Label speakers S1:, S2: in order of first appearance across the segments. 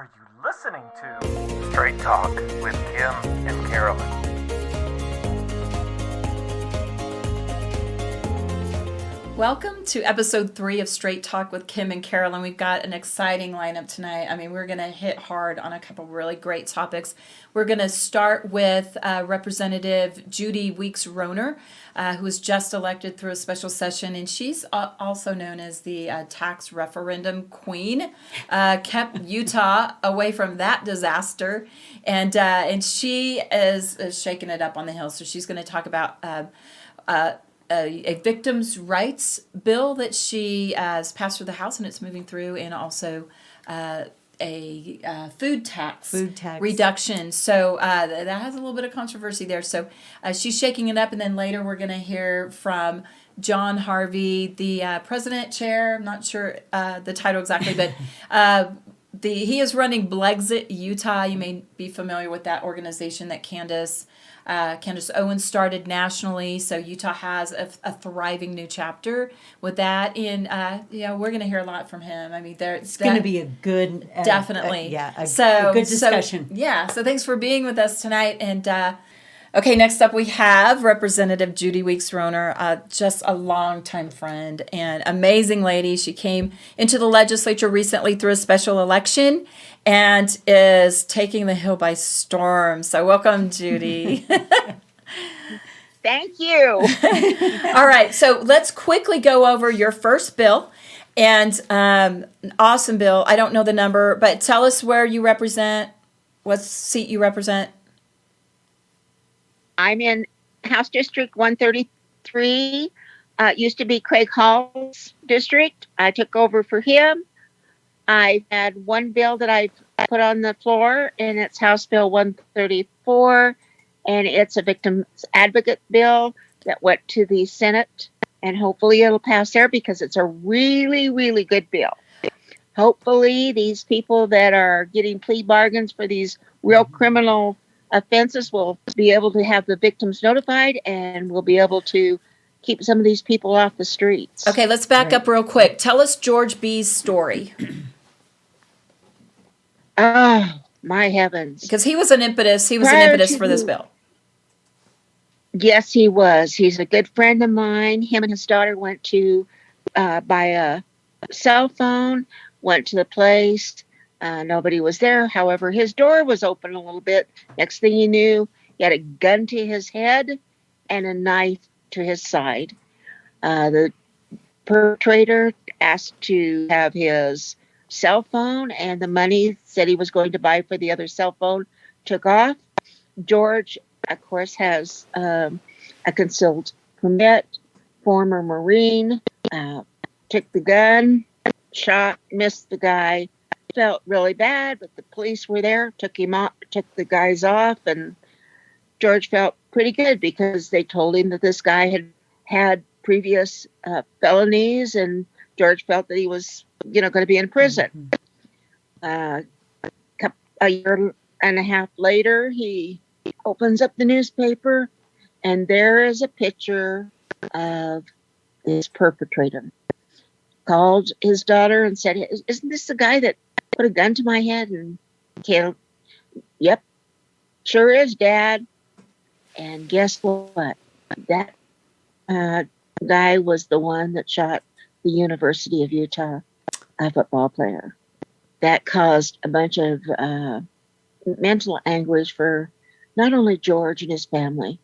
S1: are you listening to? Straight Talk with Kim and Carolyn.
S2: Welcome to episode 3 of Straight Talk with Kim and Carolyn. We've got an exciting lineup tonight. I mean, we're going to hit hard on a couple really great topics. We're going to start with Representative Judy Weeks-Rohner, who was just elected through a special session, and she's also known as the Tax Referendum Queen. Kept Utah away from that disaster, and she is shaking it up on the Hill. So she's going to talk about a victims' rights bill that she has passed through the House, and it's moving through, and also a food tax reduction. So that has a little bit of controversy there. So she's shaking it up, and then later we're going to hear from John Harvey, the president chair. I'm not sure the title exactly, but he is running BLEXIT Utah. You may be familiar with that organization that Candace Owens started nationally. So Utah has a thriving new chapter with that, and we're going to hear a lot from him. I mean, it's
S3: going to be a good,
S2: definitely,
S3: a good discussion.
S2: So thanks for being with us tonight. And okay, next up we have Representative Judy Weeks-Rohner, just a longtime friend and amazing lady. She came into the legislature recently through a special election and is taking the Hill by storm. So welcome, Judy.
S4: Thank you.
S2: All right, so let's quickly go over your first bill. And an awesome bill. I don't know the number, but tell us where you represent, what seat you represent.
S4: I'm in House District 133. Used to be Craig Hall's district. I took over for him. I've had one bill that I've put on the floor, and it's House Bill 134, and it's a victims advocate bill that went to the Senate, and hopefully it'll pass there because it's a really, really good bill. Hopefully these people that are getting plea bargains for these real criminal offenses will be able to have the victims notified, and we'll be able to keep some of these people off the streets.
S2: Okay, let's back up real quick. Tell us George B.'s story.
S4: Oh, my heavens.
S2: Because he was an impetus for this bill.
S4: Yes, he was. He's a good friend of mine. Him and his daughter went to buy a cell phone, went to the place. Nobody was there. However, his door was open a little bit. Next thing you knew, he had a gun to his head and a knife to his side. The perpetrator asked to have his cell phone and the money that he was going to buy for the other cell phone took off. George, of course, has a concealed permit, former Marine, took the gun, shot, missed the guy. Felt really bad, but the police were there, took the guys off, and George felt pretty good because they told him that this guy had previous felonies, and George felt that he was, going to be in prison. A year and a half later, he opens up the newspaper, and there is a picture of this perpetrator. Called his daughter and said, "Isn't this the guy that put a gun to my head and killed?" "Yep, sure is, Dad." And guess what? That guy was the one that shot the University of Utah football player. That caused a bunch of mental anguish for not only George and his family,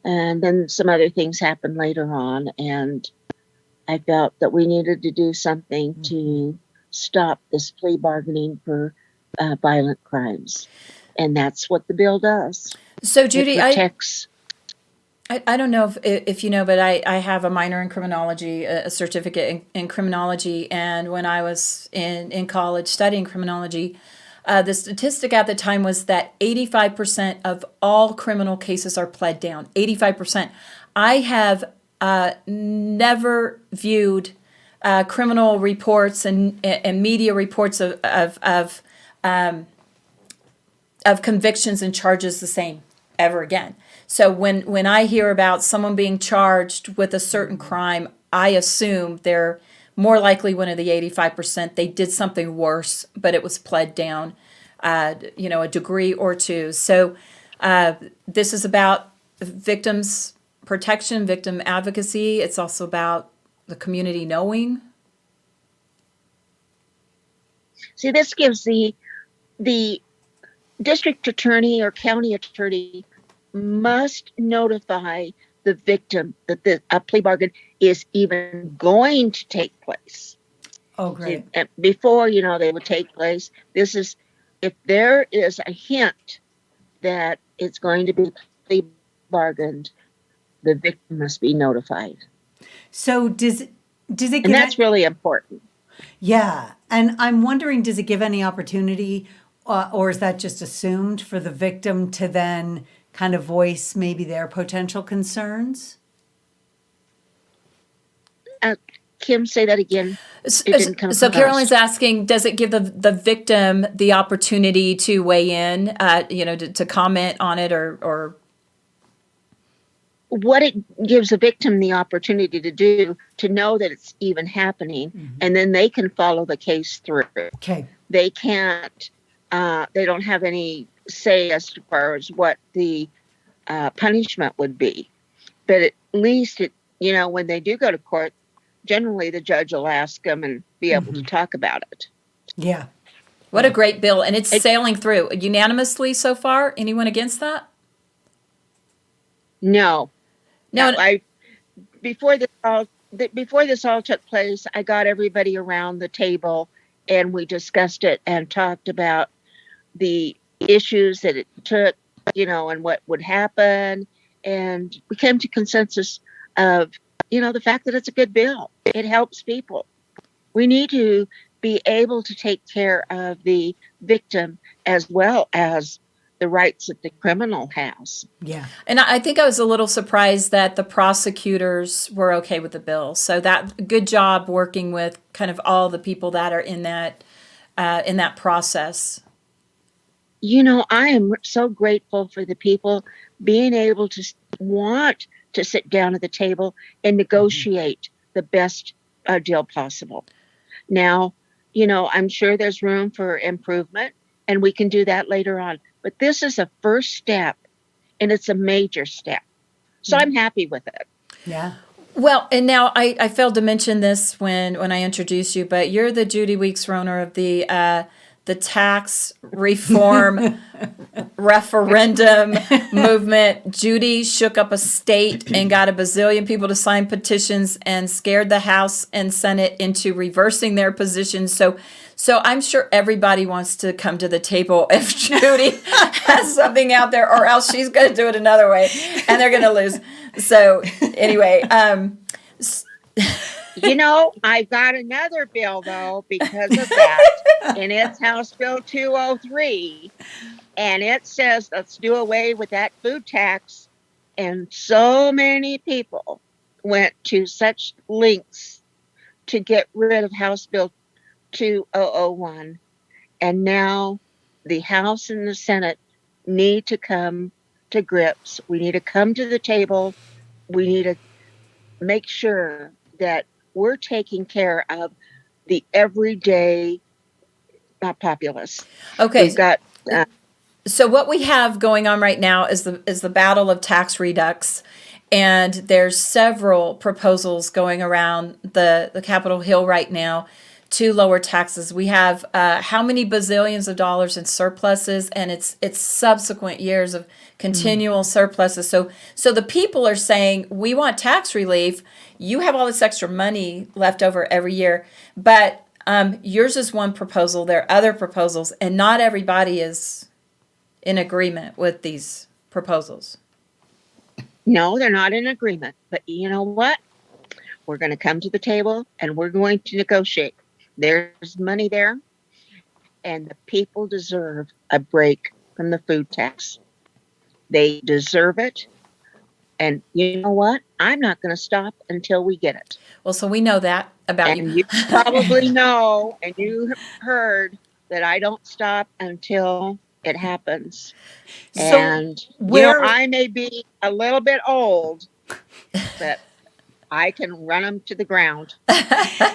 S4: and then some other things happened later on, and I felt that we needed to do something to stop this plea bargaining for violent crimes. And that's what the bill does.
S2: So, Judy,
S4: it protects.
S2: I don't know if you know, but I have a minor in criminology, a certificate in criminology. And when I was in college studying criminology, the statistic at the time was that 85% of all criminal cases are pled down. 85%. I have never viewed criminal reports and media reports of convictions and charges the same ever again. So when I hear about someone being charged with a certain crime, I assume they're more likely one of the 85%, they did something worse, but it was pled down, a degree or two. So this is about victims protection, victim advocacy. It's also about the community knowing.
S4: See, this gives the district attorney or county attorney must notify the victim that a plea bargain is even going to take place.
S3: Oh, great.
S4: And before, they would take place. This is, if there is a hint that it's going to be plea bargained, the victim must be notified.
S3: So does it give,
S4: and that's really important.
S3: Yeah. And I'm wondering, does it give any opportunity, or is that just assumed for the victim to then kind of voice maybe their potential concerns?
S4: Kim, say that again.
S2: So Carolyn's asking, does it give the victim the opportunity to weigh in, to comment on it or
S4: what it gives the victim the opportunity to do, to know that it's even happening, and then they can follow the case through.
S3: Okay.
S4: They can't, they don't have any say as far as what the punishment would be. But at least, when they do go to court, generally the judge will ask them and be able to talk about it.
S3: Yeah.
S2: What a great bill. And it's sailing through unanimously so far. Anyone against that?
S4: No.
S2: No.
S4: Before this all took place, I got everybody around the table and we discussed it and talked about the issues that it took, and what would happen. And we came to consensus of, the fact that it's a good bill. It helps people. We need to be able to take care of the victim as well as the rights that the criminal has.
S3: Yeah.
S2: And I think I was a little surprised that the prosecutors were okay with the bill. So that good job working with kind of all the people that are in that process.
S4: I am so grateful for the people being able to want to sit down at the table and negotiate the best deal possible. Now, I'm sure there's room for improvement, and we can do that later on. But this is a first step, and it's a major step. So I'm happy with it.
S3: Yeah.
S2: Well, and now I failed to mention this when I introduced you, but you're the Judy Weeks-Rohner of the tax reform referendum movement. Judy shook up a state and got a bazillion people to sign petitions and scared the House and Senate into reversing their positions. So I'm sure everybody wants to come to the table if Judy has something out there, or else she's going to do it another way and they're going to lose. So anyway,
S4: I've got another bill, though, because of that, and it's House Bill 203, and it says let's do away with that food tax, and so many people went to such lengths to get rid of House Bill 2001, and now the House and the Senate need to come to grips. We need to come to the table. We need to make sure that we're taking care of the everyday populace.
S2: Okay.
S4: We've got.
S2: So what we have going on right now is the Battle of Tax Redux, and there's several proposals going around the Capitol Hill right now to lower taxes. We have how many bazillions of dollars in surpluses, and it's subsequent years of continual surpluses. So the people are saying, we want tax relief. You have all this extra money left over every year, but yours is one proposal. There are other proposals, and not everybody is in agreement with these proposals.
S4: No, they're not in agreement. But you know what? We're going to come to the table and we're going to negotiate. There's money there, and the people deserve a break from the food tax. They deserve it. And you know what? I'm not going to stop until we get it.
S2: Well, so we know that about you.
S4: And you probably know, and you have heard that I don't stop until it happens.
S3: So
S4: and I may be a little bit old, but I can run them to the ground.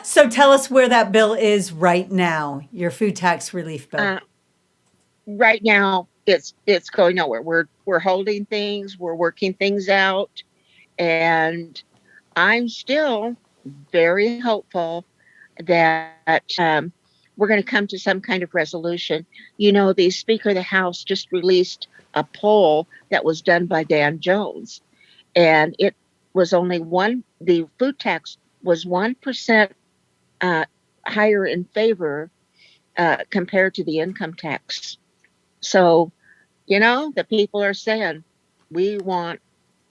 S3: So tell us where that bill is right now, your food tax relief bill.
S4: Right now, it's going nowhere. We're holding things, we're working things out, and I'm still very hopeful that we're going to come to some kind of resolution. The Speaker of the House just released a poll that was done by Dan Jones, and it was the food tax was 1% higher in favor compared to the income tax. So, the people are saying we want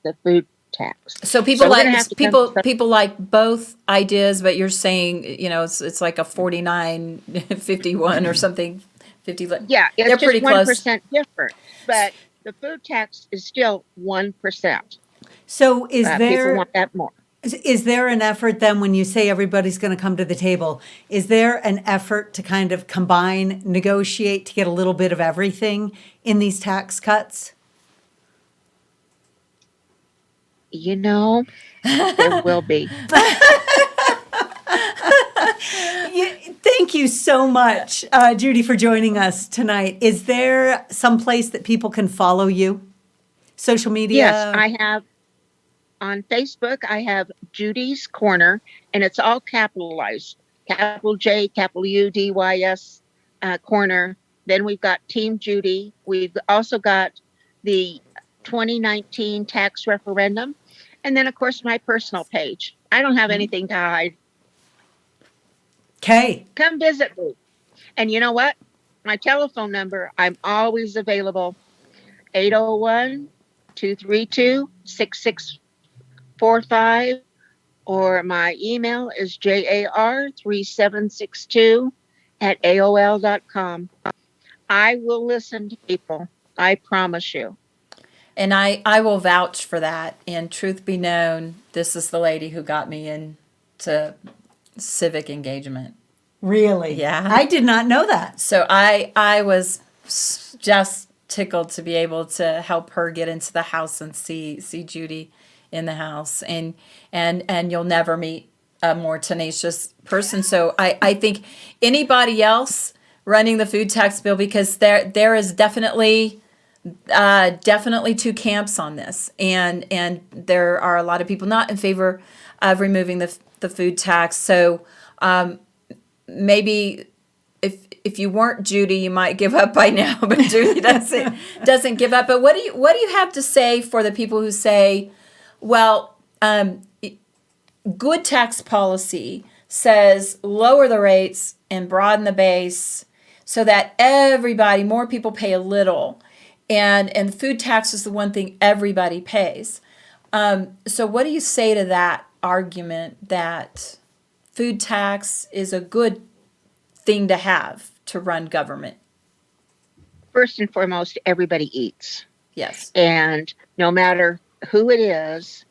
S4: the food tax.
S2: So people
S4: we're gonna
S2: like
S4: have to come to
S2: people like both ideas, but you're saying it's like a 49-51 or something. 50.
S4: Yeah,
S2: They're
S4: it's
S2: pretty
S4: just
S2: close.
S4: 1% different, but the food tax is still 1%.
S3: So
S4: People want that more.
S3: is there an effort then when you say everybody's going to come to the table? Is there an effort to kind of combine, negotiate to get a little bit of everything in these tax cuts?
S4: There will be.
S3: Thank you so much, Judy, for joining us tonight. Is there some place that people can follow you? Social media?
S4: Yes, I have on Facebook, I have Judy's Corner, and it's all capitalized. Capital J, capital U, D, Y, S, Corner. Then we've got Team Judy. We've also got the 2019 Tax Referendum. And then, of course, my personal page. I don't have anything to hide.
S3: Okay.
S4: Come visit me. And you know what? My telephone number, I'm always available. 801-232-6645. Or my email is jar3762@aol.com. I will listen to people. I promise you.
S2: And I will vouch for that. And truth be known, this is the lady who got me into civic engagement.
S3: Really?
S2: Yeah.
S3: I did not know that.
S2: So I was just tickled to be able to help her get into the house and see Judy in the house. And you'll never meet a more tenacious person. So I think anybody else running the food tax bill, because there is definitely two camps on this, and there are a lot of people not in favor of removing the food tax. So maybe if you weren't Judy, you might give up by now, but Judy doesn't give up. But what do you have to say for the people who say, well, good tax policy says lower the rates and broaden the base so that more people pay a little, and food tax is the one thing everybody pays. So what do you say to that argument that food tax is a good thing to have to run government?
S4: First and foremost, everybody eats.
S2: Yes.
S4: And no matter who it is,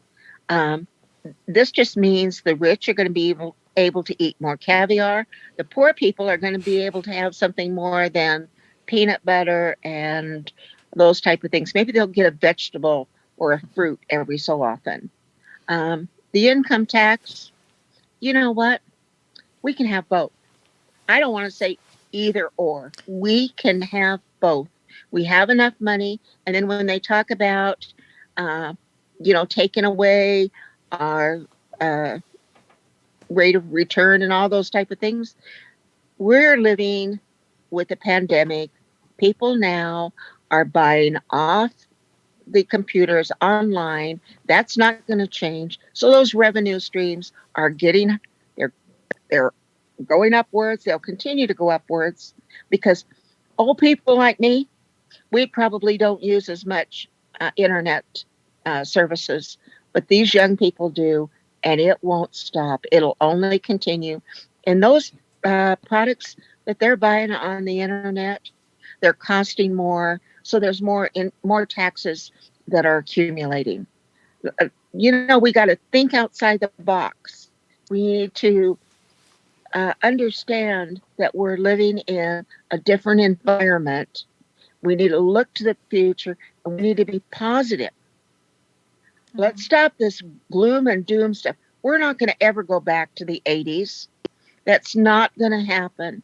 S4: this just means the rich are going to be able to eat more caviar. The poor people are going to be able to have something more than peanut butter and those type of things. Maybe they'll get a vegetable or a fruit every so often. The income tax, you know what? We can have both. I don't want to say either or. We can have both. We have enough money. And then when they talk about, taking away our rate of return and all those type of things, we're living with the pandemic. People now are buying off the computers online. That's not going to change. So those revenue streams are they're going upwards. They'll continue to go upwards because old people like me, we probably don't use as much internet services, but these young people do, and it won't stop. It'll only continue. And those products that they're buying on the internet, they're costing more. So there's more taxes that are accumulating. We got to think outside the box. We need to understand that we're living in a different environment. We need to look to the future, and we need to be positive. Let's stop this gloom and doom stuff. We're not going to ever go back to the 80s. That's not going to happen.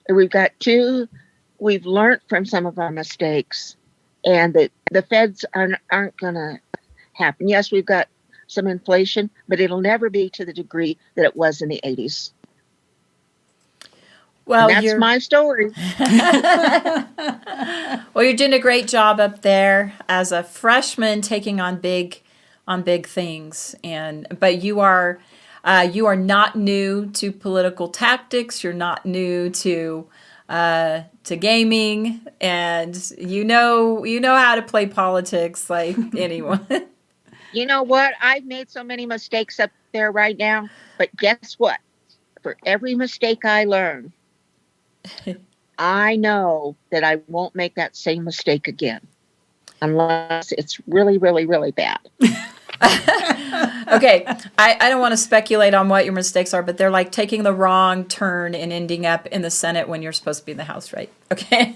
S4: We've learned from some of our mistakes, and the feds aren't going to happen. Yes, we've got some inflation, but it'll never be to the degree that it was in the 80s.
S2: Well,
S4: And that's my story.
S2: Well, you're doing a great job up there as a freshman, taking on big things, but you are not new to political tactics. You're not new to gaming, and you know how to play politics like anyone.
S4: You know what? I've made so many mistakes up there right now, but guess what? For every mistake I learn, I know that I won't make that same mistake again, unless it's really, really, really bad.
S2: Okay, I don't want to speculate on what your mistakes are, but they're like taking the wrong turn and ending up in the Senate when you're supposed to be in the House, right? Okay,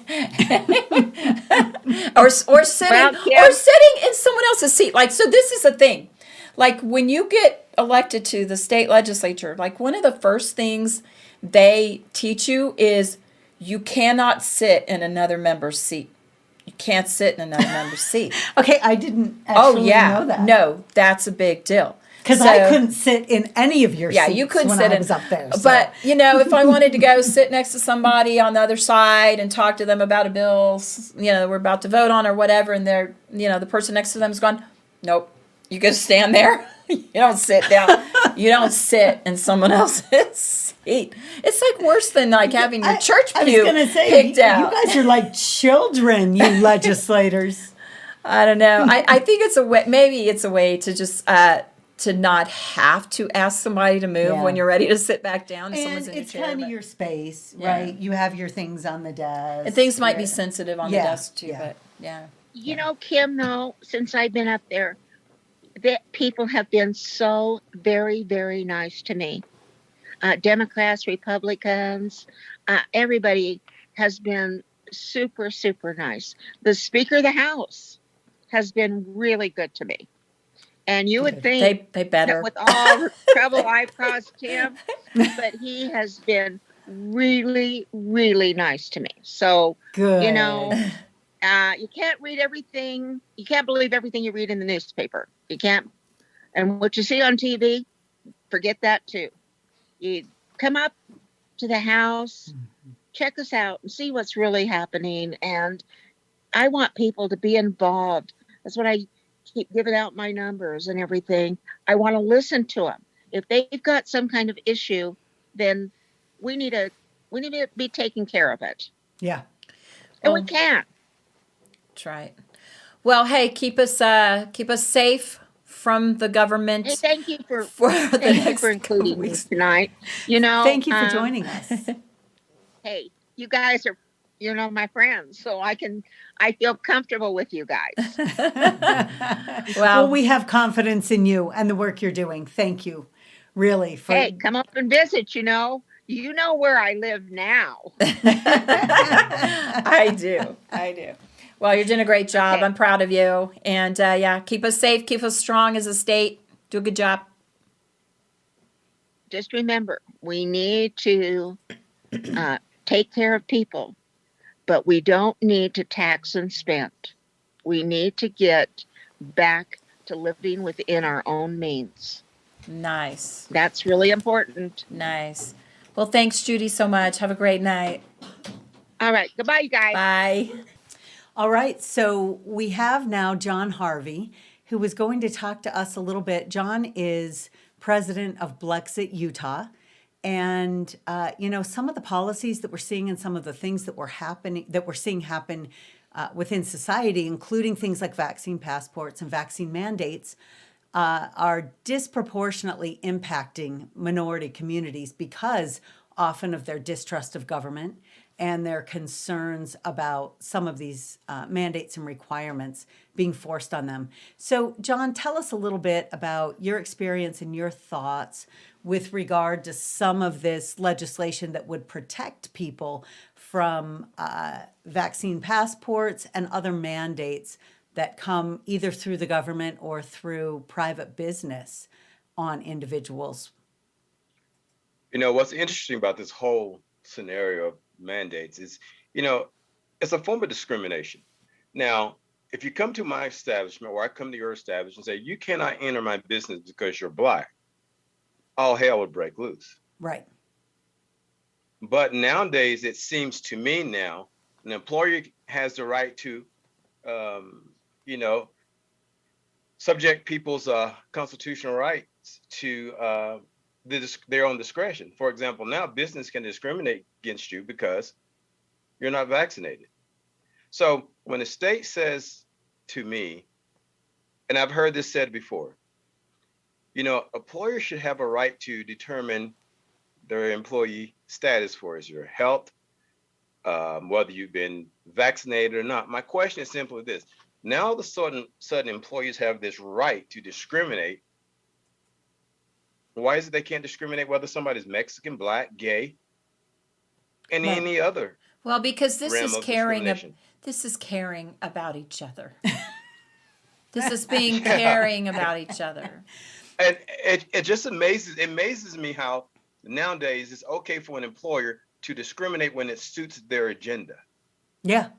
S2: or sitting in someone else's seat. Like, so this is the thing. Like, when you get elected to the state legislature, like, one of the first things they teach you is you cannot sit in another member's seat. You can't sit in another member's seat.
S3: Okay, I didn't actually know that.
S2: No, that's a big deal.
S3: Because I couldn't sit in any of your seats
S2: you couldn't
S3: when
S2: sit
S3: I was up there. So.
S2: But, if I wanted to go sit next to somebody on the other side and talk to them about a bill, we're about to vote on or whatever, and they're, the person next to them is going, nope, you go stand there. You don't sit down. You don't sit in someone else's seat. It's like worse than like having your church pew picked out.
S3: You guys are like children, you legislators.
S2: I don't know. I think it's a way. Maybe it's a way to just to not have to ask somebody to move when you're ready to sit back down.
S3: And
S2: someone's in
S3: it's
S2: your chair,
S3: kind of your space, right? You have your things on the desk.
S2: And things might be sensitive on the desk too, but yeah.
S4: Kim, though, since I've been up there, that people have been so very, very nice to me. Democrats, Republicans, everybody has been super, super nice. The Speaker of the House has been really good to me. And you would think
S2: they better.
S4: That with all the trouble I've caused him, but he has been really, really nice to me. So,
S3: good.
S4: You can't read everything. You can't believe everything you read in the newspaper. You can't. And what you see on TV, forget that too. You come up to the house, check us out, and see what's really happening. And I want people to be involved. That's what I keep giving out my numbers and everything. I want to listen to them. If they've got some kind of issue, then we need to be taking care of it.
S3: Yeah.
S4: And we can.
S2: That's right. Well, hey, keep us safe from the government.
S4: Hey, thank you for including me tonight.
S3: Thank you for joining us.
S4: Hey, you guys are, my friends, so I feel comfortable with you guys.
S3: Well, we have confidence in you and the work you're doing. Thank you, really.
S4: Hey, come up and visit. You know where I live now.
S2: I do. Well, you're doing a great job.
S4: Okay.
S2: I'm proud of you. And keep us safe, keep us strong as a state. Do a good job.
S4: Just remember, we need to take care of people, but we don't need to tax and spend. We need to get back to living within our own means.
S2: Nice.
S4: That's really important.
S2: Nice. Well, thanks, Judy, so much. Have a great night.
S4: All right. Goodbye, you guys.
S2: Bye.
S3: All right, so we have now John Harvey, who is going to talk to us a little bit. John is president of BLEXIT Utah, and some of the policies that we're seeing and some of the things that we're seeing happen within society, including things like vaccine passports and vaccine mandates, are disproportionately impacting minority communities because often of their distrust of government and their concerns about some of these mandates and requirements being forced on them. So, John, tell us a little bit about your experience and your thoughts with regard to some of this legislation that would protect people from vaccine passports and other mandates that come either through the government or through private business on individuals.
S5: What's interesting about this whole scenario of mandates is, it's a form of discrimination. Now, if you come to my establishment or I come to your establishment and say, you cannot enter my business because you're Black, all hell would break loose.
S3: Right.
S5: But nowadays, it seems to me now, an employer has the right to, you know, subject people's constitutional rights to their own discretion. For example, now business can discriminate against you because you're not vaccinated. So when the state says to me, and I've heard this said before, employers should have a right to determine their employee status for is your health, whether you've been vaccinated or not. My question is simply this. Now all of a sudden employees have this right to discriminate. Why is it they can't discriminate whether somebody's Mexican, Black, gay, and
S3: Right.
S5: any other?
S2: Well, because this
S5: realm
S2: is
S5: of
S2: caring.
S5: discrimination?
S2: This is caring about each other. This is being caring about each other.
S5: And it just amazes me how nowadays it's okay for an employer to discriminate when it suits their agenda.
S3: Yeah.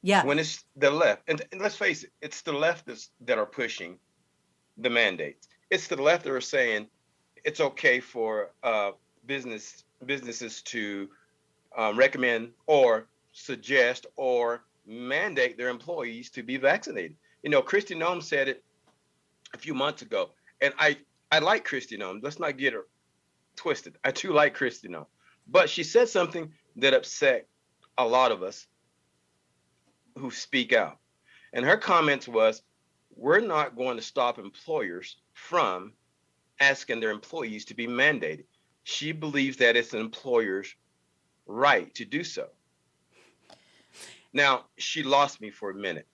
S3: Yeah.
S5: When it's the left, and let's face it, it's the leftists that are pushing the mandates. It's the left that are saying it's okay for businesses to recommend or suggest or mandate their employees to be vaccinated. Kristi Noem said it a few months ago, and I like Kristi Noem. Let's not get her twisted. I too like Kristi Noem, but she said something that upset a lot of us who speak out. And her comments was, we're not going to stop employers from asking their employees to be mandated. She believes that it's an employer's right to do so. Now, she lost me for a minute.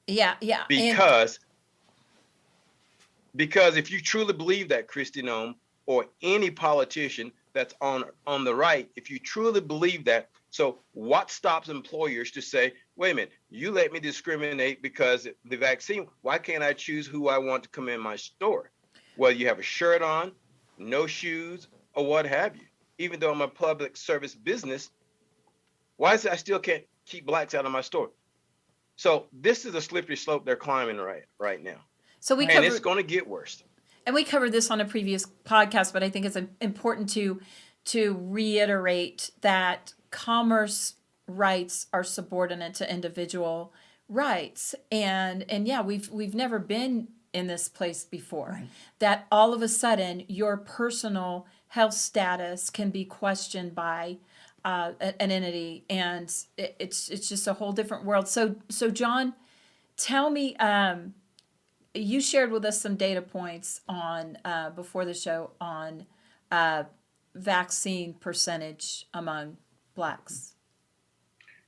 S2: Yeah.
S5: Because if you truly believe that, Kristi Noem, or any politician that's on the right, if you truly believe that, so what stops employers to say, wait a minute, you let me discriminate because the vaccine, why can't I choose who I want to come in my store? Whether you have a shirt on, no shoes, or what have you. Even though I'm a public service business, why is it I still can't keep Blacks out of my store? So this is a slippery slope they're climbing right now.
S2: So
S5: and it's going to get worse.
S2: And we covered this on a previous podcast, but I think it's important to reiterate that commerce rights are subordinate to individual rights. And yeah, we've never been in this place before. Right. That all of a sudden your personal health status can be questioned by an entity, and it's just a whole different world. So John, tell me, you shared with us some data points on before the show on vaccine percentage among Blacks.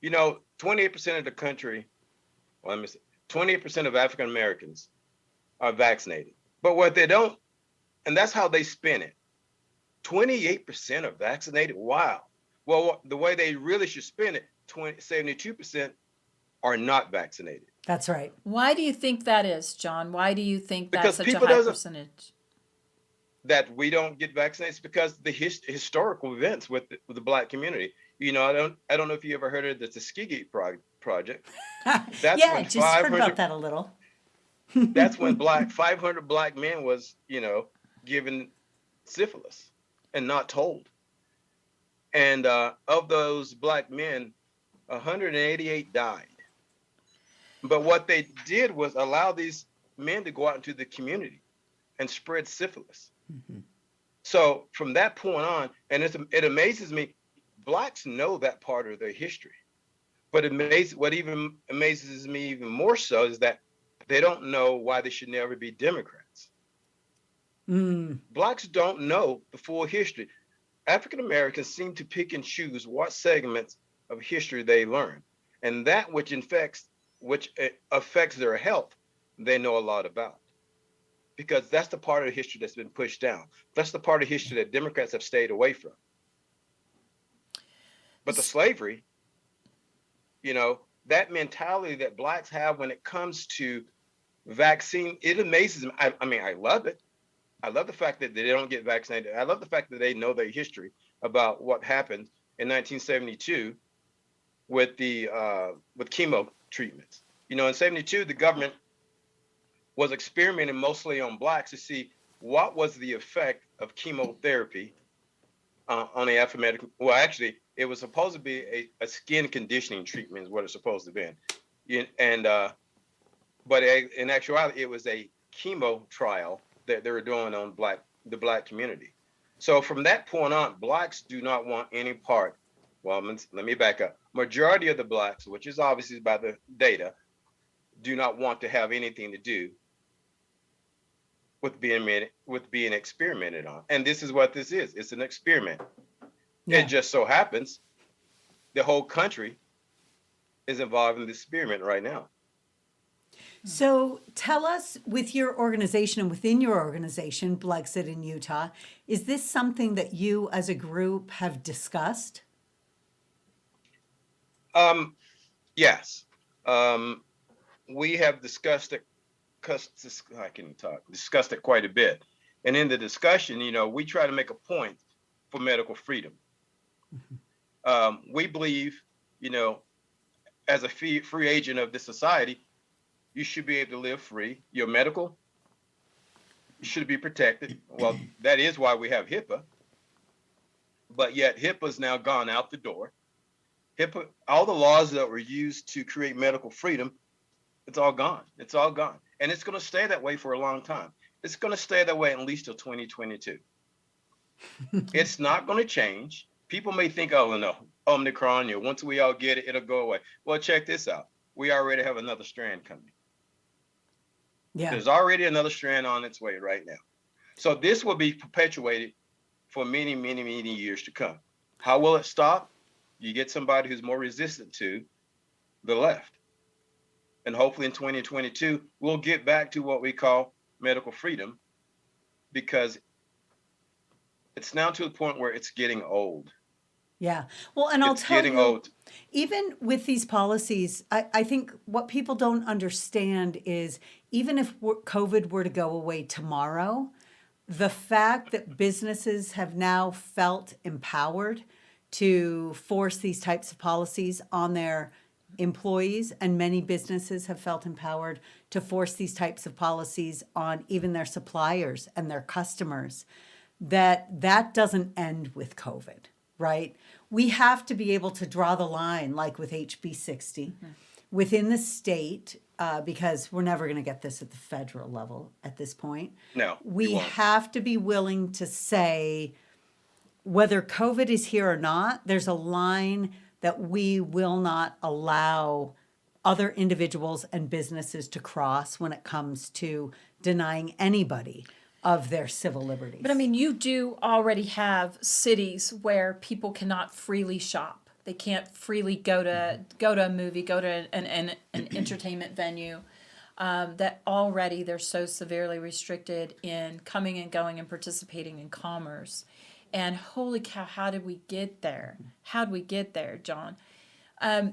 S5: 28% of the country, 28% of African Americans are vaccinated. But what they don't, and that's how they spin it. 28% are vaccinated. Wow. Well, the way they really should spin it, 72% are not vaccinated.
S3: That's right.
S2: Why do you think that is, John? Why do you think that's such a high percentage?
S5: That we don't get vaccinated because the historical events with the Black community. I don't know if you ever heard of the Tuskegee Project. That's
S3: yeah, just heard about that a little.
S5: That's when 500 Black men was, given syphilis and not told. And of those Black men, 188 died. But what they did was allow these men to go out into the community and spread syphilis. Mm-hmm. So from that point on, and it amazes me, Blacks know that part of their history. But what even amazes me even more so is that they don't know why they should never be Democrats. Blacks don't know the full history. African Americans seem to pick and choose what segments of history they learn. And that which affects their health, they know a lot about. Because that's the part of the history that's been pushed down. That's the part of history that Democrats have stayed away from. But the slavery, that mentality that Blacks have when it comes to vaccine, it amazes me. I mean, I love it. I love the fact that they don't get vaccinated. I love the fact that they know their history about what happened in 1972 with the with chemo treatments. You know, in '72, the government was experimenting mostly on blacks to see what was the effect of chemotherapy on the African American. Well, actually, it was supposed to be a skin conditioning treatment, is what it's supposed to be, and but in actuality, it was a chemo trial that they were doing on the black community. So from that point on, blacks do not want any part. Well, let me back up. Majority of the blacks, which is obviously by the data, do not want to have anything to do with being experimented on. And this is what this is. It's an experiment.
S3: Yeah.
S5: It just so happens the whole country is involved in this experiment right now.
S3: So tell us, with your organization and within your organization, BLEXIT in Utah, is this something that you as a group have discussed?
S5: Yes. We have discussed it. I can talk. Discussed it quite a bit, and in the discussion, we try to make a point for medical freedom. We believe, as a free agent of this society, you should be able to live free. Your medical should be protected. Well, that is why we have HIPAA, but yet HIPAA's now gone out the door. HIPAA, all the laws that were used to create medical freedom, it's all gone. It's all gone. And it's going to stay that way for a long time. It's going to stay that way at least till 2022. It's not going to change. People may think, oh, no, Omicron, once we all get it, it'll go away. Well, check this out. We already have another strand coming.
S3: Yeah.
S5: There's already another strand on its way right now. So this will be perpetuated for many, many, many years to come. How will it stop? You get somebody who's more resistant to the left. And hopefully in 2022, we'll get back to what we call medical freedom, because it's now to the point where it's getting old.
S3: Yeah. Well, and I'll tell you,
S5: old.
S3: Even with these policies, I think what people don't understand is even if COVID were to go away tomorrow, the fact that businesses have now felt empowered to force these types of policies on their employees, and many businesses have felt empowered to force these types of policies on even their suppliers and their customers, that doesn't end with COVID, right? We have to be able to draw the line, like with HB 60, within the state, because we're never going to get this at the federal level at this point.
S5: No,
S3: We
S5: you won't.
S3: have to be willing to say, whether COVID is here or not, there's a line that we will not allow other individuals and businesses to cross when it comes to denying anybody of their civil liberties.
S2: But I mean, you do already have cities where people cannot freely shop. They can't freely go to a movie, go to an entertainment venue. That already they're so severely restricted in coming and going and participating in commerce. And holy cow, how did we get there? How did we get there, John? Tell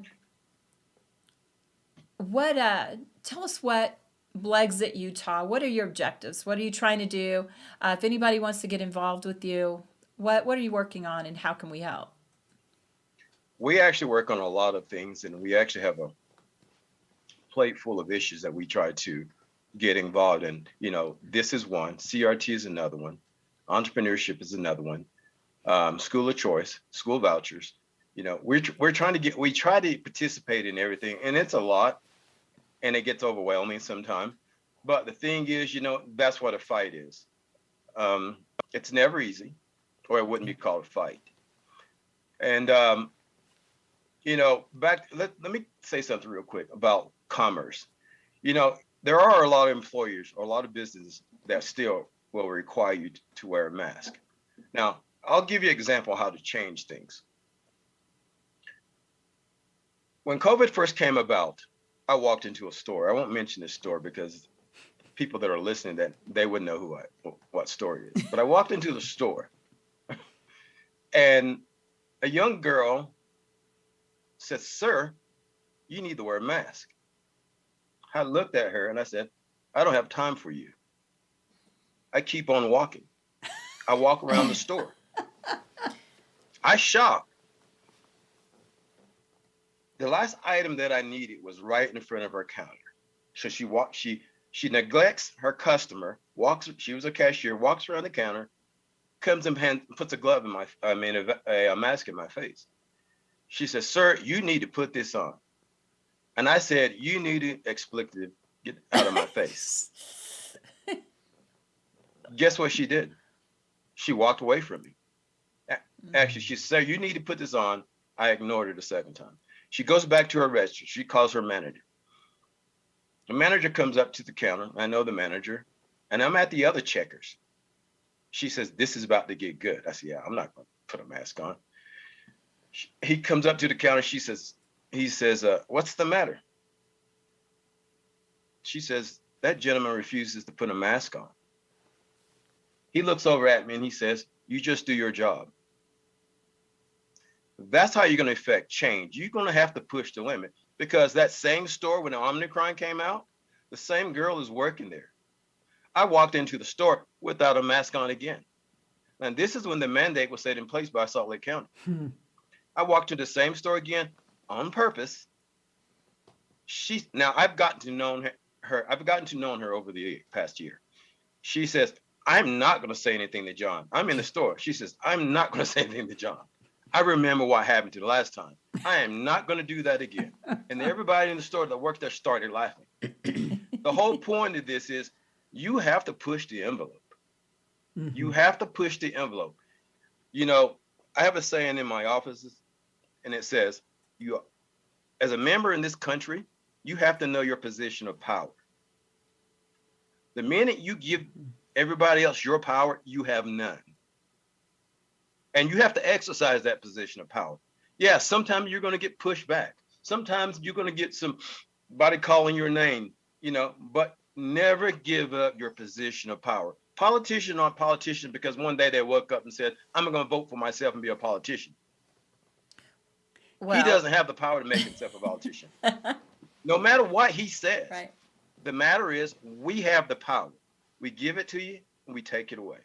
S2: us what BLEXIT Utah, what are your objectives? What are you trying to do? If anybody wants to get involved with you, what are you working on, and how can we help?
S5: We actually work on a lot of things, and we actually have a plate full of issues that we try to get involved in. This is one, CRT is another one, entrepreneurship is another one, school of choice, school vouchers. We try to participate in everything, and it's a lot, and it gets overwhelming sometimes. But the thing is, that's what a fight is. It's never easy, or it wouldn't be called a fight. And let me say something real quick about commerce. There are a lot of employers or a lot of businesses that still will require you to wear a mask. Now, I'll give you an example of how to change things. When COVID first came about, I walked into a store. I won't mention this store because people that are listening, that they wouldn't know what store it is. But I walked into the store, and a young girl said, "Sir, you need to wear a mask." I looked at her and I said, I don't have time for you. I keep on walking. I walk around the store. I shop. The last item that I needed was right in front of her counter. So she neglects her customer, she was a cashier, walks around the counter, comes and puts a glove in a mask in my face. She says, "Sir, you need to put this on." And I said, "You need to expletive, get out of my face." Guess what she did? She walked away from me. Actually, she said, "You need to put this on." I ignored her the second time. She goes back to her register. She calls her manager. The manager comes up to the counter. I know the manager, and I'm at the other checkers. She says, "This is about to get good." I said, "Yeah, I'm not going to put a mask on." He comes up to the counter. He says, "What's the matter?" She says, "That gentleman refuses to put a mask on." He looks over at me and he says, "You just do your job." That's how you're going to affect change. You're going to have to push the limit, because that same store, when the Omicron came out, the same girl is working there. I walked into the store without a mask on again. And this is when the mandate was set in place by Salt Lake County. I walked to the same store again on purpose. Now I've gotten to know her. I've gotten to know her over the past year. She says, "I'm not going to say anything to John." I'm in the store. She says, "I'm not going to say anything to John. I remember what happened to the last time. I am not going to do that again." And everybody in the store that worked there started laughing. The whole point of this is you have to push the envelope. Mm-hmm. You have to push the envelope. You know, I have a saying in my offices, and it says, as a member in this country, you have to know your position of power. The minute you give everybody else your power, you have none. And you have to exercise that position of power. Yeah, sometimes you're going to get pushed back. Sometimes you're going to get somebody calling your name, but never give up your position of power. Politicians aren't politicians because one day they woke up and said, "I'm going to vote for myself and be a politician." Well, he doesn't have the power to make himself a politician. No matter what he says. Right. The matter is, we have the power. We give it to you and we take it away.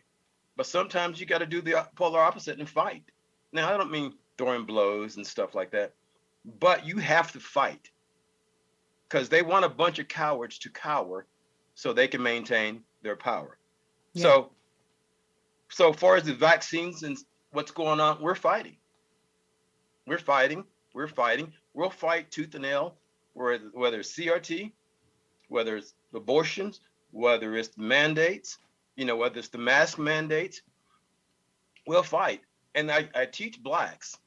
S5: But sometimes you got to do the polar opposite and fight. Now, I don't mean throwing blows and stuff like that, but you have to fight, because they want a bunch of cowards to cower so they can maintain their power. Yeah. So far as the vaccines and what's going on, we're fighting. We're fighting. We'll fight tooth and nail, whether it's CRT, whether it's abortions, whether it's mandates, whether it's the mask mandates. We'll fight. And I teach blacks,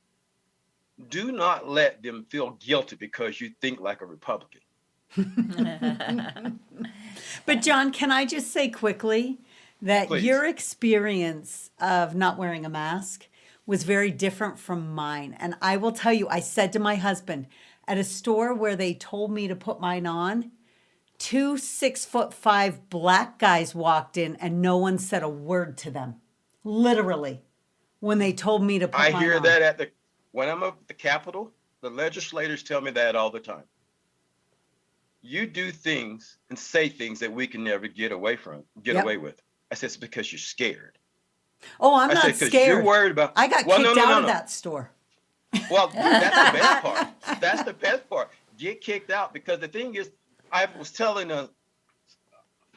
S5: do not let them feel guilty because you think like a Republican.
S3: But John, can I just say quickly that Please. Your experience of not wearing a mask was very different from mine. And I will tell you, I said to my husband at a store where they told me to put mine on, 2 6'5" black guys walked in and no one said a word to them. Literally, when they told me to put mine on.
S5: I hear that when I'm at the Capitol, the legislators tell me that all the time. You do things and say things that we can never get away with. I said, it's because you're scared.
S3: Oh, I'm not scared.
S5: You're worried about.
S3: I got kicked out of that store.
S5: Well, that's the best part. That's the best part. Get kicked out, because the thing is, I was telling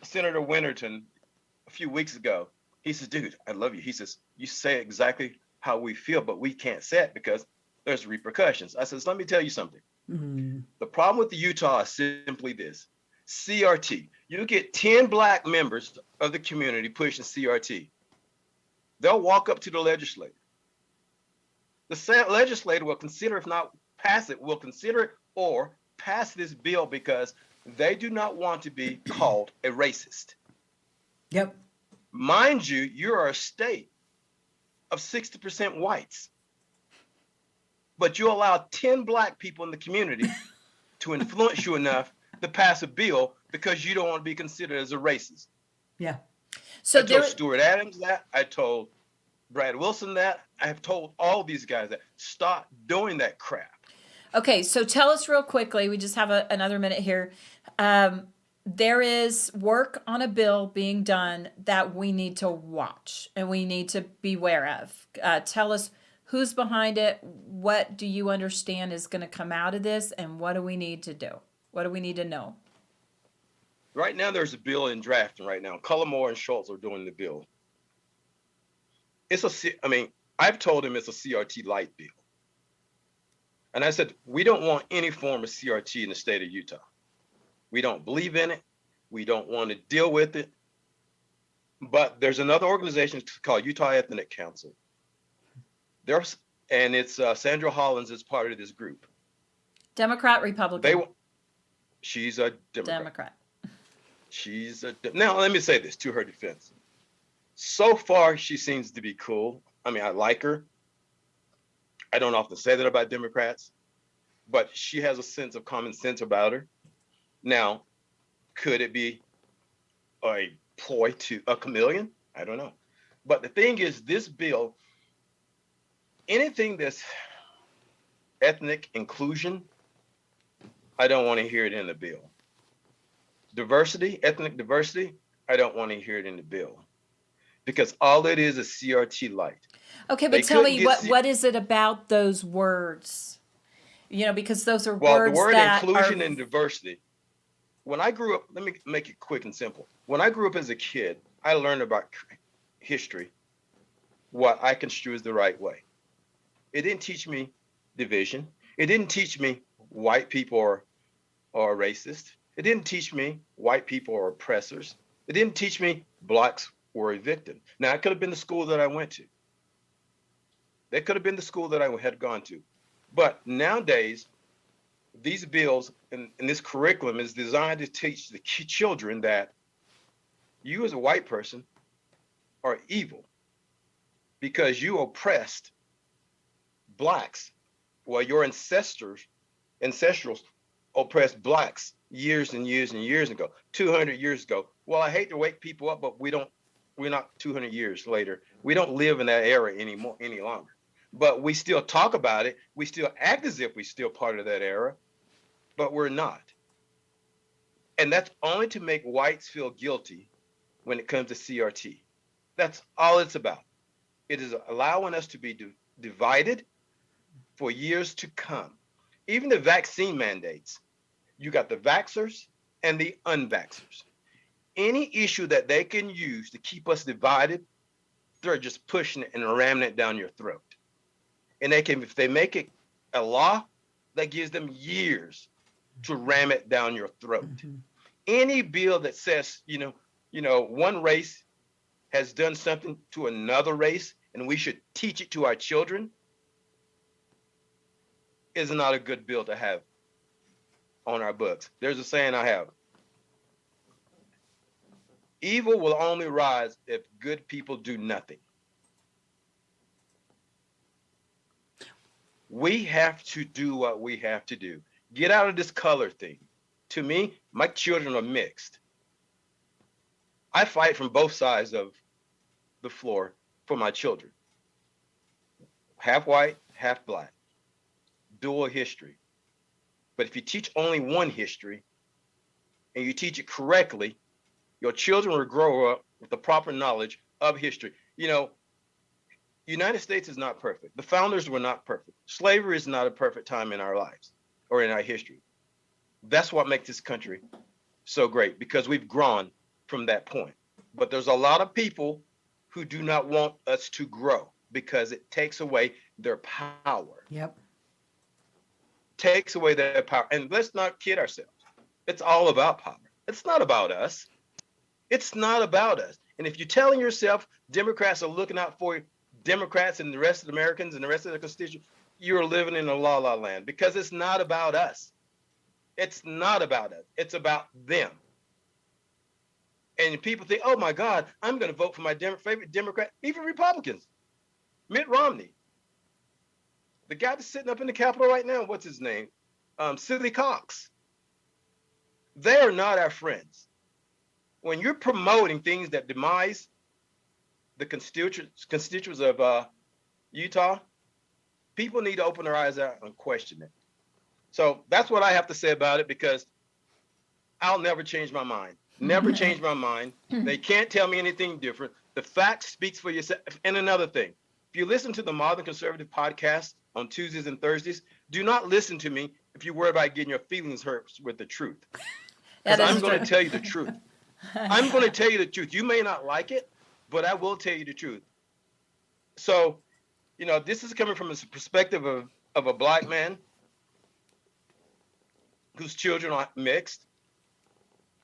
S5: Senator Winterton a few weeks ago. He says, "Dude, I love you." He says, "You say exactly how we feel, but we can't say it because there's repercussions." I says, "Let me tell you something. Mm-hmm. The problem with the Utah is simply this: CRT. You get 10 black members of the community pushing CRT. They'll walk up to the legislator. The legislator will consider, if not pass it, will consider it or pass this bill because they do not want to be called a racist."
S3: Yep.
S5: Mind you, you're a state of 60% whites, but you allow 10 black people in the community to influence you enough to pass a bill because you don't want to be considered as a racist.
S3: Yeah.
S2: So
S5: I told Stuart Adams that. I told Brad Wilson that. I have told all these guys that. Stop doing that crap.
S2: Okay, so tell us real quickly. We just have another minute here. there is work on a bill being done that we need to watch and we need to beware of. Tell us who's behind it. What do you understand is going to come out of this, and what do we need to do? What do we need to know?
S5: Right now, there's a bill in drafting right now. Cullimore and Schultz are doing the bill. I've told him it's a CRT light bill. And I said, we don't want any form of CRT in the state of Utah. We don't believe in it. We don't want to deal with it. But there's another organization called Utah Ethnic Council. It's Sandra Hollins is part of this group.
S2: Democrat, Republican?
S5: She's a
S2: Democrat.
S5: Now, let me say this to her defense. So far, she seems to be cool. I mean, I like her. I don't often say that about Democrats, but she has a sense of common sense about her. Now, could it be a ploy to a chameleon? I don't know. But the thing is, this bill, anything that's ethnic inclusion, I don't want to hear it in the bill. Diversity, ethnic diversity, I don't want to hear it in the bill. Because all it is CRT light.
S2: Okay, but tell me, what is it about those words? Because those are words
S5: the word
S2: that
S5: inclusion and diversity. When I grew up, let me make it quick and simple. When I grew up as a kid, I learned about history, what I construe as the right way. It didn't teach me division. It didn't teach me white people are racist. It didn't teach me white people are oppressors. It didn't teach me blacks were a victim. Now, it could have been the school that I went to. That could have been the school that I had gone to. But nowadays, these bills and this curriculum is designed to teach the children that you as a white person are evil because you oppressed blacks. Well, your ancestrals oppressed blacks years and years and years ago, 200 years ago. Well, I hate to wake people up, but we're not 200 years later. We don't live in that era any longer. But we still talk about it. We still act as if we're still part of that era, but we're not. And that's only to make whites feel guilty when it comes to CRT. That's all it's about. It is allowing us to be divided for years to come. Even the vaccine mandates, you got the vaxxers and the unvaxxers. Any issue that they can use to keep us divided, they're just pushing it and ramming it down your throat. And if they make it a law, that gives them years to ram it down your throat. Mm-hmm. Any bill that says, one race has done something to another race and we should teach it to our children is not a good bill to have on our books. There's a saying I have. Evil will only rise if good people do nothing. We have to do what we have to do. Get out of this color thing. To me, my children are mixed. I fight from both sides of the floor for my children. Half white, half black. Dual history. But if you teach only one history and you teach it correctly, your children will grow up with the proper knowledge of history. United States is not perfect. The founders were not perfect. Slavery is not a perfect time in our lives or in our history. That's what makes this country so great, because we've grown from that point. But there's a lot of people who do not want us to grow because it takes away their power.
S3: Yep.
S5: Takes away their power. And let's not kid ourselves. It's all about power. It's not about us. It's not about us. And if you're telling yourself Democrats are looking out for Democrats and the rest of the Americans and the rest of the constituents, you're living in a la-la land, because it's not about us. It's not about us. It's about them. And people think, oh my God, I'm going to vote for my favorite Democrat, even Republicans. Mitt Romney. The guy that's sitting up in the Capitol right now, what's his name? Sidney Cox. They are not our friends. When you're promoting things that demise the constituents of Utah, people need to open their eyes out and question it. So that's what I have to say about it, because I'll never change my mind. Never change my mind. They can't tell me anything different. The fact speaks for yourself. And another thing, if you listen to the Modern Conservative podcast on Tuesdays and Thursdays, do not listen to me if you worry about getting your feelings hurt with the truth. Because I'm going to tell you the truth. I'm going to tell you the truth. You may not like it, but I will tell you the truth. So, this is coming from a perspective of a black man whose children are mixed,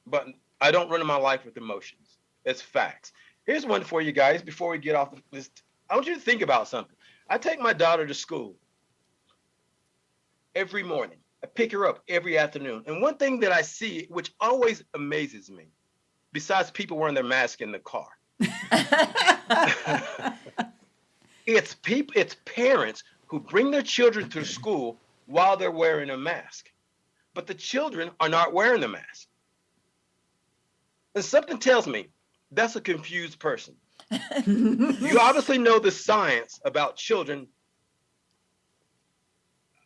S5: but I don't run my life with emotions. It's facts. Here's one for you guys before we get off this. I want you to think about something. I take my daughter to school every morning. I pick her up every afternoon. And one thing that I see, which always amazes me, besides people wearing their mask in the car, it's parents who bring their children to school while they're wearing a mask. But the children are not wearing the mask. And something tells me that's a confused person. You obviously know the science about children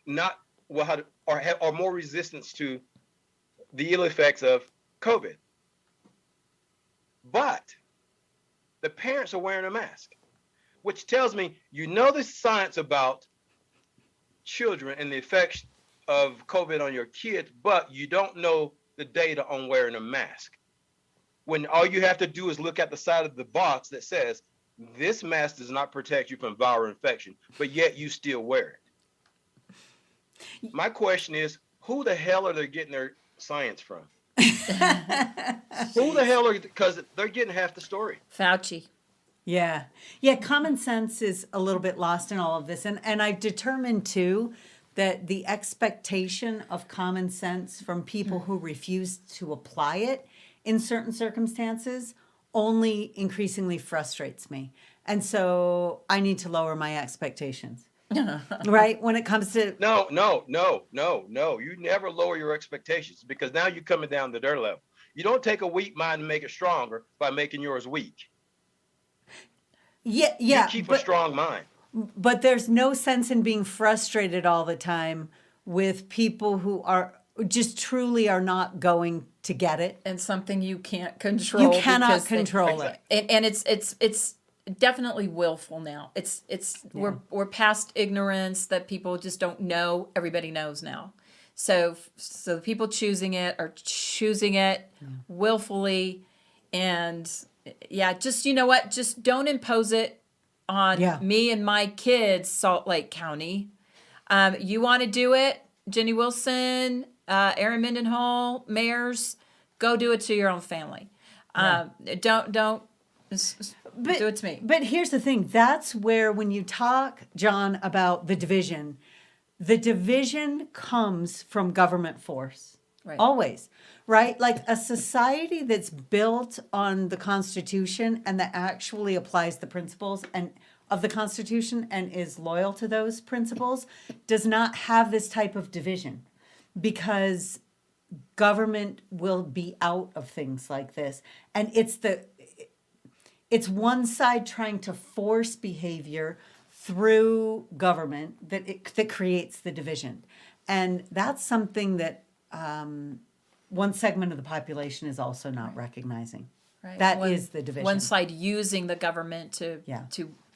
S5: or more resistance to the ill effects of COVID. But the parents are wearing a mask, which tells me you know the science about children and the effects of COVID on your kids, but you don't know the data on wearing a mask. When all you have to do is look at the side of the box that says, this mask does not protect you from viral infection, but yet you still wear it. My question is, who the hell are they getting their science from? Who the hell because they're getting half the story.
S2: Fauci.
S3: Yeah. Common sense is a little bit lost in all of this. And I've determined too that the expectation of common sense from people who refuse to apply it in certain circumstances only increasingly frustrates me. And so I need to lower my expectations. Right? When it comes to...
S5: No. You never lower your expectations because now you're coming down to their level. You don't take a weak mind and make it stronger by making yours weak.
S3: Yeah.
S5: You keep a strong mind.
S3: But there's no sense in being frustrated all the time with people who are just truly are not going to get it.
S2: And something you can't control.
S3: You cannot control it.
S2: And it's definitely willful now. We're past ignorance that people just don't know. Everybody knows now. So the people choosing it are choosing it willfully. And just, you know what? Just don't impose it on me and my kids, Salt Lake County. You want to do it, Jenny Wilson, Aaron Mendenhall, mayors, go do it to your own family. Don't do it to me.
S3: But here's the thing. That's where when you talk, John, about the division comes from government force.
S2: Right.
S3: Always. Right? Like a society that's built on the Constitution and that actually applies the principles of the Constitution and is loyal to those principles does not have this type of division because government will be out of things like this. And it's one side trying to force behavior through government that creates the division. And that's something that one segment of the population is also not recognizing.
S2: Right.
S3: That is the division.
S2: One side using the government to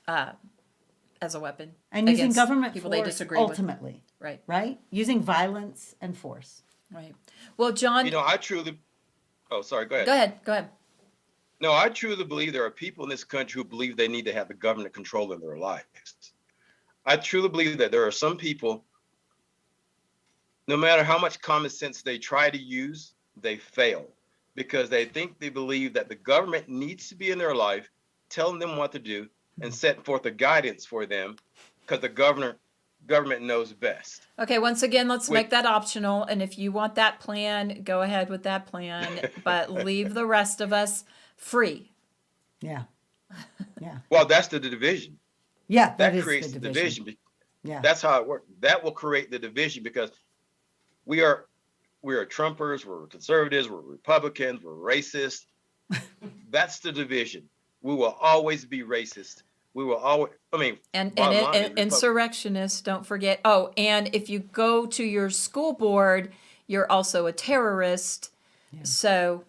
S2: as a weapon.
S3: And using government
S2: people
S3: force
S2: they disagree
S3: ultimately.
S2: With.
S3: Right? Using violence and force.
S2: Right. Well, John...
S5: I truly... Oh, sorry, go ahead.
S2: Go ahead.
S5: No, I truly believe there are people in this country who believe they need to have the government control in their lives. I truly believe that there are some people, no matter how much common sense they try to use, they fail because they believe that the government needs to be in their life, telling them what to do and set forth a guidance for them because the government knows best.
S2: Okay, once again, let's make that optional. And if you want that plan, go ahead with that plan, but leave the rest of us free.
S3: Yeah.
S5: Well, that's the division.
S3: Yeah,
S5: that creates the division.
S3: Yeah.
S5: That's how it works. That will create the division because we are Trumpers, we're conservatives, we're Republicans, we're racist. That's the division. We will always be racist. We will always,
S2: and insurrectionists, don't forget. Oh, and if you go to your school board, you're also a terrorist. So,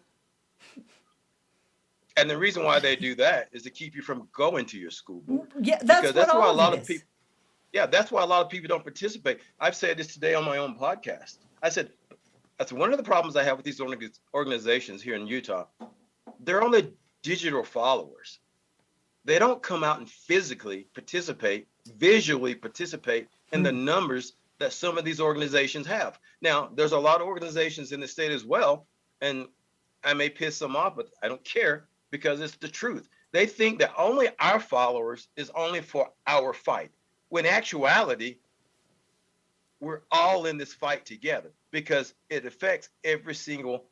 S5: And the reason why they do that is to keep you from going to your school board.
S3: Yeah, that's what all
S5: why a
S3: of
S5: lot
S3: it
S5: of
S3: is.
S5: people. Yeah, that's why a lot of people don't participate. I've said this today on my own podcast. I said that's one of the problems I have with these organizations here in Utah. They're only digital followers. They don't come out and physically participate, visually participate in the numbers that some of these organizations have. Now, there's a lot of organizations in the state as well, and I may piss them off, but I don't care because it's the truth. They think that only our followers is only for our fight. When in actuality, we're all in this fight together because it affects every single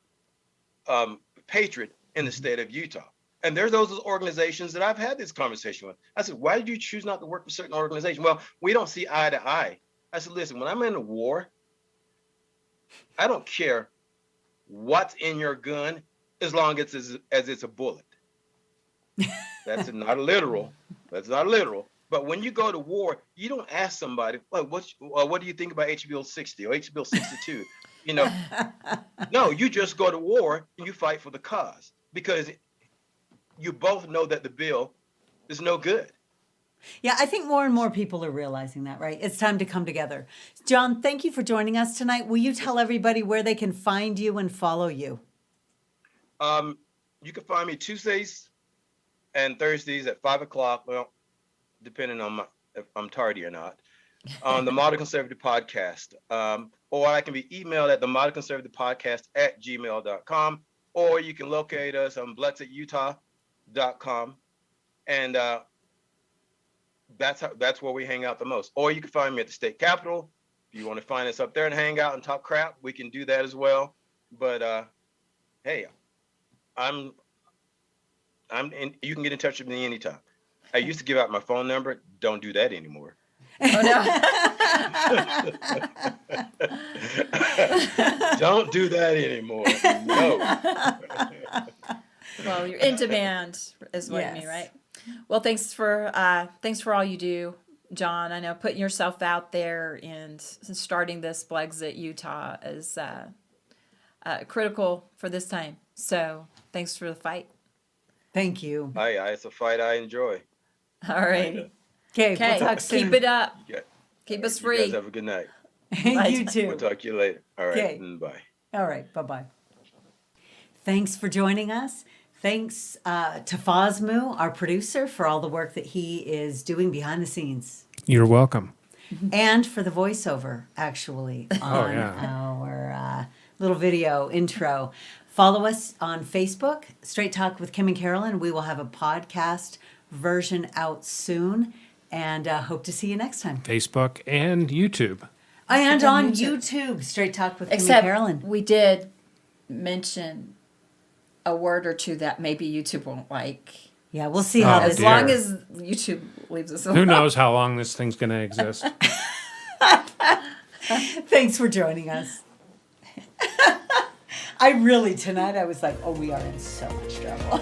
S5: patriot in the state of Utah. And there's those organizations that I've had this conversation with. I said, why did you choose not to work for certain organizations? Well, we don't see eye to eye. I said, listen, when I'm in a war, I don't care what's in your gun as long as it's a bullet. That's not literal. That's not literal. But when you go to war, you don't ask somebody, well, what do you think about HB 60 or HB 62? No, you just go to war and you fight for the cause because you both know that the bill is no good.
S3: Yeah, I think more and more people are realizing that, right? It's time to come together. John, thank you for joining us tonight. Will you tell everybody where they can find you and follow you?
S5: You can find me Tuesdays and Thursdays at 5:00. Well, depending on if I'm tardy or not, on the Modern Conservative Podcast. Or I can be emailed at the Modern Conservative Podcast at gmail.com. Or you can locate us on BLEXIT.com. And that's where we hang out the most. Or you can find me at the state capitol. If you want to find us up there and hang out and talk crap, we can do that as well. But hey, you can get in touch with me anytime. I used to give out my phone number. Don't do that anymore.
S2: oh no.
S5: Don't do that anymore. No.
S2: Well, you're in demand is what you mean, right? Well, thanks for all you do, John. I know putting yourself out there and starting this BLEXIT Utah is critical for this time. So thanks for the fight.
S3: Thank you.
S5: It's a fight I enjoy.
S2: All right.
S3: Okay,
S2: Okay.
S3: we'll talk soon.
S2: Keep it up.
S5: Yeah.
S2: Keep us
S5: You
S2: free.
S5: guys have a good night.
S3: You too.
S5: We'll talk to you later. All right.
S3: Okay.
S5: Bye.
S3: All right, bye-bye. Thanks for joining us. Thanks to Fosmu, our producer, for all the work that he is doing behind the scenes.
S1: You're welcome.
S3: And for the voiceover, actually, on our little video intro. Follow us on Facebook, Straight Talk with Kim and Carolyn. We will have a podcast version out soon, and hope to see you next time.
S1: Facebook and YouTube.
S3: And on YouTube, Straight Talk with Kim and Carolyn.
S2: We did mention a word or two that maybe YouTube won't like.
S3: Yeah, we'll see how
S2: As
S3: this
S1: dear.
S2: long as YouTube leaves us alone.
S1: Who knows how long this thing's going to exist?
S3: Thanks for joining us. I really, tonight I was like, oh, we are in so much trouble.